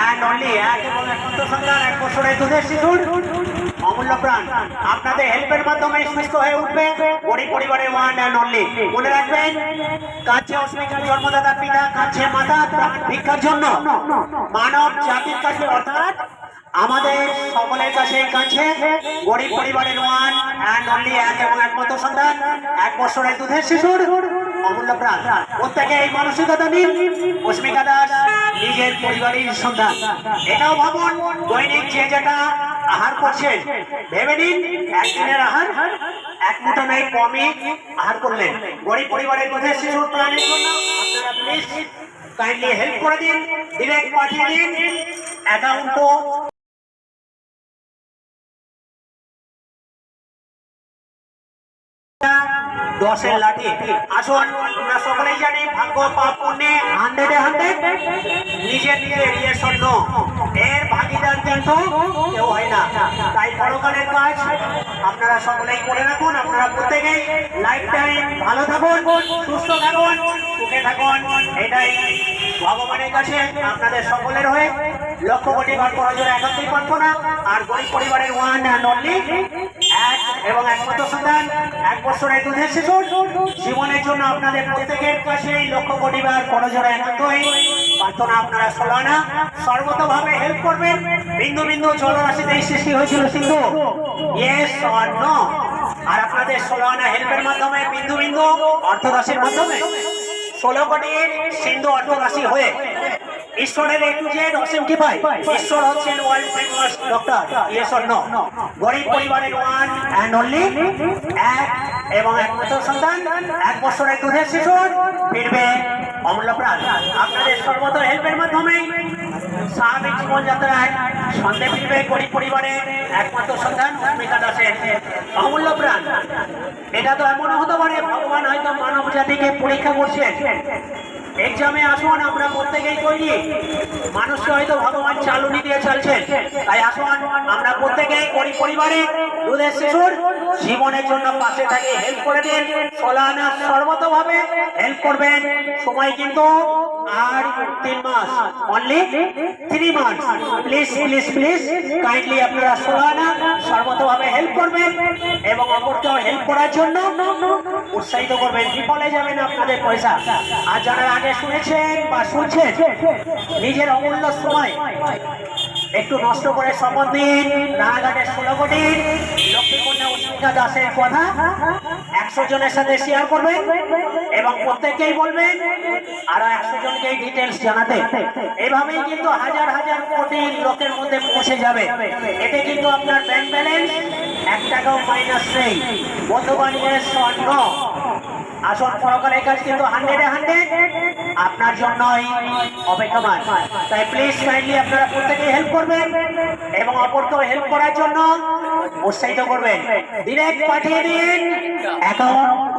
And only এক এবং একমাত্র সন্তান, 1 বছরের দুধের শিশুর অমূল্য প্রাণ আপনাদের হেল্পের মাধ্যমে সুস্থ হয়ে উঠবে। গরিব পরিবারের ওয়ান অ্যান্ড অনলি। মনে রাখবেন, কাছে অস্মিকার জন্মদাতা পিতা, কাছে মাতা প্রাণ ভিক্ষার জন্য মানব জাতির কাছে অর্থাৎ আমাদের সকলের কাছে গরিব পরিবারের ওয়ান অ্যান্ড অনলি এক এবং একমাত্র সন্তান, 1 বছরের দুধের শিশুর অমূল্য প্রাণ। প্রত্যেকে এই মানসিকতা নিন। অস্মিকা দাস নিজের পরিবারের সন্তান। এটাও ভাবুন, দৈনিক যে যেটা আহার করছেন ভেবে নিন, একদিনের আহার 1 মুঠো নেই কমই আহার করলেন। গরিব পরিবারের দুধের শিশুর প্রাণের জন্য আপনারা প্লিজ কাইন্ডলি হেল্প করে দিন, ডিরেক্ট পাঠিয়ে দিন অ্যাকাউন্টও। 10-এর লাঠি। আসুন, আমরা সকলেই জানি ভাগ্য পাপ পুণ্যে 100-এ 100, নিজের ইয়ে স্বর্ণ, এর ভাগিদার কিন্তু কেউ হয় না। তাই পরকালের কাজ আপনারা সকলেই করে রাখুন। আপনারা প্রত্যেকেই লাইফ টাইম ভালো থাকুন, সুস্থ থাকুন, সুখে থাকুন, এটাই ভগবানের কাছে আপনাদের সকলের হয়ে লক্ষ কোটি বার করজোড়ে একান্তই প্রার্থনা। আর গরিব পরিবারের ওয়ান অ্যান্ড অনলি এক এবং একমাত্র সন্তান, 1 বছরের দুধের শিশুর জীবনের জন্য আপনাদের প্রত্যেকের কাছে লক্ষ কোটি বার করজোড়ে একান্তই প্রার্থনা। আপনারা ষোলানা সর্বতভাবে হেল্প করবেন। বিন্দু বিন্দু জলরাশিতে সৃষ্টি হয়েছিল সিন্ধু, ইয়েস অর নো? আর আপনাদের 16 হেল্পের মাধ্যমে বিন্দু বিন্দু অর্থরাশির মাধ্যমে 16 কোটির সিন্ধু অর্থরাশি হয়ে ঈশ্বরের A to Z অসীম কি পাই? ঈশ্বর হচ্ছেন world famous doctor, yes or no? গরিব পরিবারের ওয়ান অ্যান্ড অনলি এক এবং একমাত্র সন্তান, 1 বছরের দুধের শিশুর ফিরবে অমূল্য প্রাণ। আপনাদের সর্বত হেল্পের মাধ্যমে স্বাভাবিক জীবনযাত্রায় সন্দেহ ফিরবে গরিব পরিবারের একমাত্র সন্তান অস্মিকা দাসের অমূল্য প্রাণ। এটা তো এমন হতে পারে ভগবান হয়তো মানব জাতিকে পরীক্ষা করছেন। এক্সামে আসুন, আমরা প্রত্যেকেই তৈরি। মানুষকে হয়তো ভগবান চালুনি দিয়ে চলছেন। তাই আসুন, আমরা প্রত্যেকেই গরিব পরিবারে দুধের শিশুর জীবনের জন্য পাশে থাকে, হেল্প করে দিন। 16 সর্বতভাবে হেল্প করবেন। সময় কিন্তু আর 3 মাস, অনলি 3 মাস। প্লিজ প্লিজ প্লিজ কাইন্ডলি আপনারা 16 সর্বতভাবে হেল্প করবেন এবং অপরকেও হেল্প করার জন্য উৎসাহিত করবেন। বিফলে যাবেন আপনাদের পয়সা। আর যারা আগে শুনেছেন বা শুনছেন, নিজের অমূল্য সময় একটু নষ্ট করে শপথ নিন। রানাঘাটের 16 কোটির লক্ষ্মীকন্যা অস্মিকা দাসের কথা 100 জনের সাথে শেয়ার করবেন এবং প্রত্যেককেই বলবেন আরো 100 জনকে ডিটেলস জানাতে। এভাবেই কিন্তু হাজার হাজার কোটি লোকের মধ্যে পৌঁছে যাবে। এতে কিন্তু আপনার ব্যাংক ব্যালেন্স 1 টাকাও মাইনাস নেই। বন্ধুগণ, স্বর্ণ আসল পরকালের কাজ কিন্তু 100-এ 100 আপনার জন্যই অপেক্ষমান। তাই প্লিজ কাইন্ডলি আপনারা প্রত্যেকেই হেল্প করবেন এবং অপরকেও হেল্প করার জন্য উৎসাহিত করবেন। ডিরেক্ট পাঠিয়ে দিন অ্যাকাউন্ট